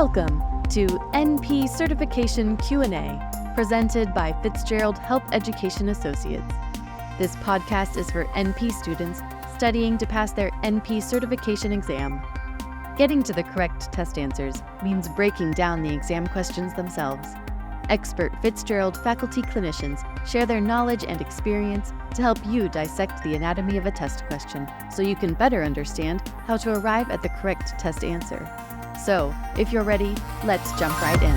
Welcome to NP Certification Q&A, presented by Fitzgerald Health Education Associates. This podcast is for NP students studying to pass their NP certification exam. Getting to the correct test answers means breaking down the exam questions themselves. Expert Fitzgerald faculty clinicians share their knowledge and experience to help you dissect the anatomy of a test question so you can better understand how to arrive at the correct test answer. So, if you're ready, let's jump right in.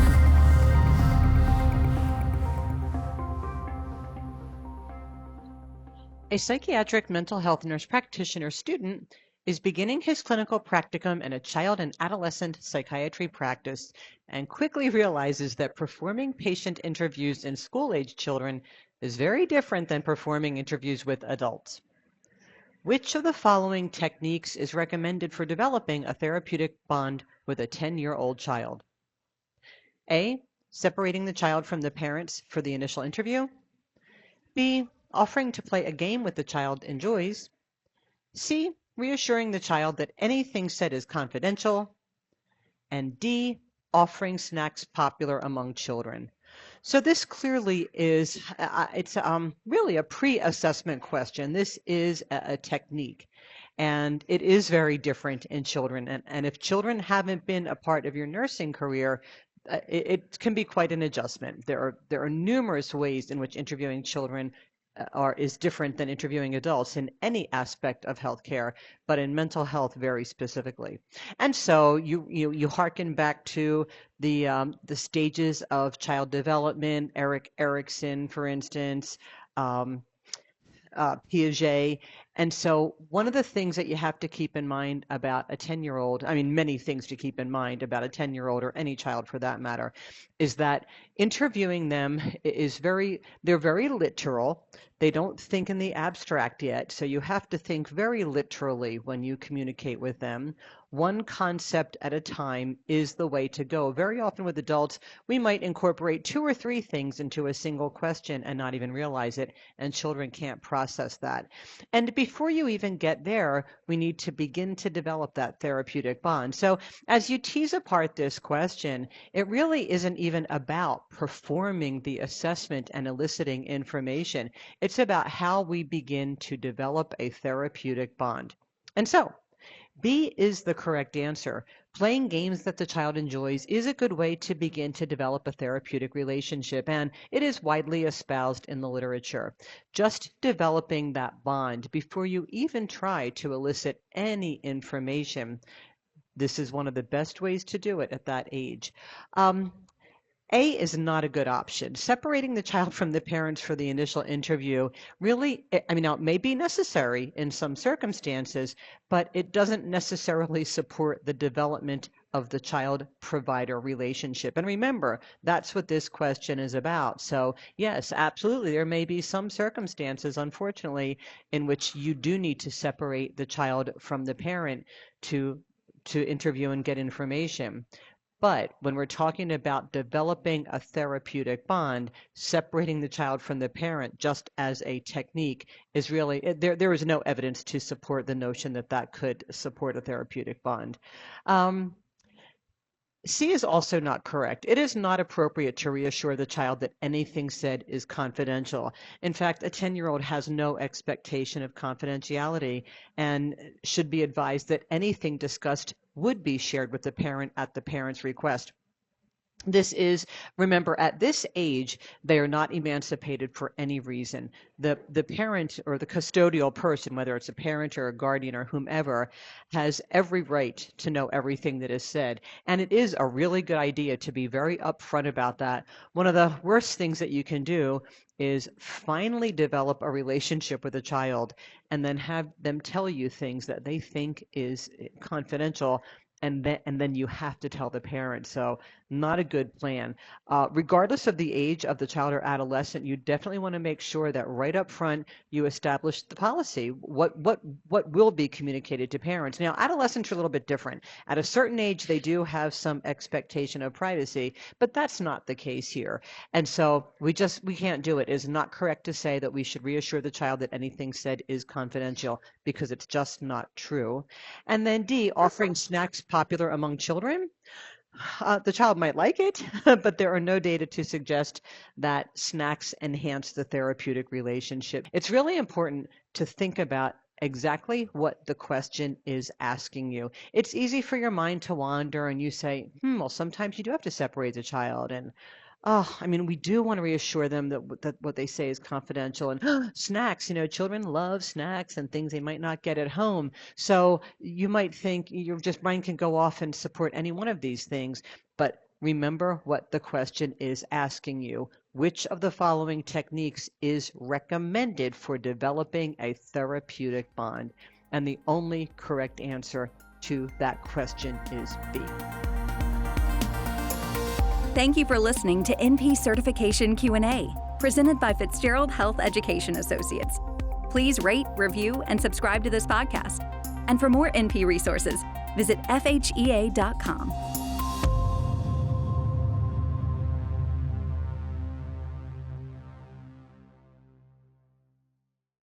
A psychiatric mental health nurse practitioner student is beginning his clinical practicum in a child and adolescent psychiatry practice and quickly realizes that performing patient interviews in school-age children is very different than performing interviews with adults. Which of the following techniques is recommended for developing a therapeutic bond with a 10-year-old child? A. Separating the child from the parents for the initial interview. B. Offering to play a game with the child enjoys. C. Reassuring the child that anything said is confidential. And D. Offering snacks popular among children. So this clearly is, it's really a pre-assessment question. This is a technique, and it is very different in children. And if children haven't been a part of your nursing career, it can be quite an adjustment. There are numerous ways in which interviewing children is different than interviewing adults in any aspect of healthcare, but in mental health very specifically. And so you hearken back to the stages of child development, Erik Erikson, for instance, Piaget. And so one of the things that you have to keep in mind about a 10-year-old, I mean, many things to keep in mind about a 10-year-old or any child for that matter, is that interviewing them is they're very literal. They don't think in the abstract yet. So you have to think very literally when you communicate with them. One concept at a time is the way to go. Very often with adults, we might incorporate 2 or 3 things into a single question and not even realize it, and children can't process that. And before you even get there, we need to begin to develop that therapeutic bond. So as you tease apart this question, it really isn't even about performing the assessment and eliciting information. It's about how we begin to develop a therapeutic bond. And so, B is the correct answer. Playing games that the child enjoys is a good way to begin to develop a therapeutic relationship, and it is widely espoused in the literature. Just developing that bond before you even try to elicit any information, this is one of the best ways to do it at that age. A is not a good option. Separating the child from the parents for the initial interview really, now it may be necessary in some circumstances, but it doesn't necessarily support the development of the child-provider relationship. And remember, that's what this question is about. So yes, absolutely, there may be some circumstances, unfortunately, in which you do need to separate the child from the parent to interview and get information. But when we're talking about developing a therapeutic bond, separating the child from the parent just as a technique is really, there is no evidence to support the notion that that could support a therapeutic bond. C is also not correct. It is not appropriate to reassure the child that anything said is confidential. In fact, a 10-year-old has no expectation of confidentiality and should be advised that anything discussed would be shared with the parent at the parent's request. This is, remember, at this age, they are not emancipated for any reason. The parent or the custodial person, whether it's a parent or a guardian or whomever, has every right to know everything that is said. And it is a really good idea to be very upfront about that. One of the worst things that you can do is finally develop a relationship with a child and then have them tell you things that they think is confidential, and then you have to tell the parent. So not a good plan. Regardless of the age of the child or adolescent, you definitely want to make sure that right up front you establish the policy. What will be communicated to parents? Now, adolescents are a little bit different. At a certain age, they do have some expectation of privacy, but that's not the case here. And so we can't do it. It is not correct to say that we should reassure the child that anything said is confidential, because it's just not true. And then D, offering snacks popular among children. The child might like it, but there are no data to suggest that snacks enhance the therapeutic relationship. It's really important to think about exactly what the question is asking you. It's easy for your mind to wander and you say, well, sometimes you do have to separate the child. And we do want to reassure them that what they say is confidential. And snacks, children love snacks and things they might not get at home. So you might think your just mind can go off and support any one of these things. But remember what the question is asking you. Which of the following techniques is recommended for developing a therapeutic bond? And the only correct answer to that question is B. Thank you for listening to NP Certification Q&A, presented by Fitzgerald Health Education Associates. Please rate, review, and subscribe to this podcast. And for more NP resources, visit FHEA.com.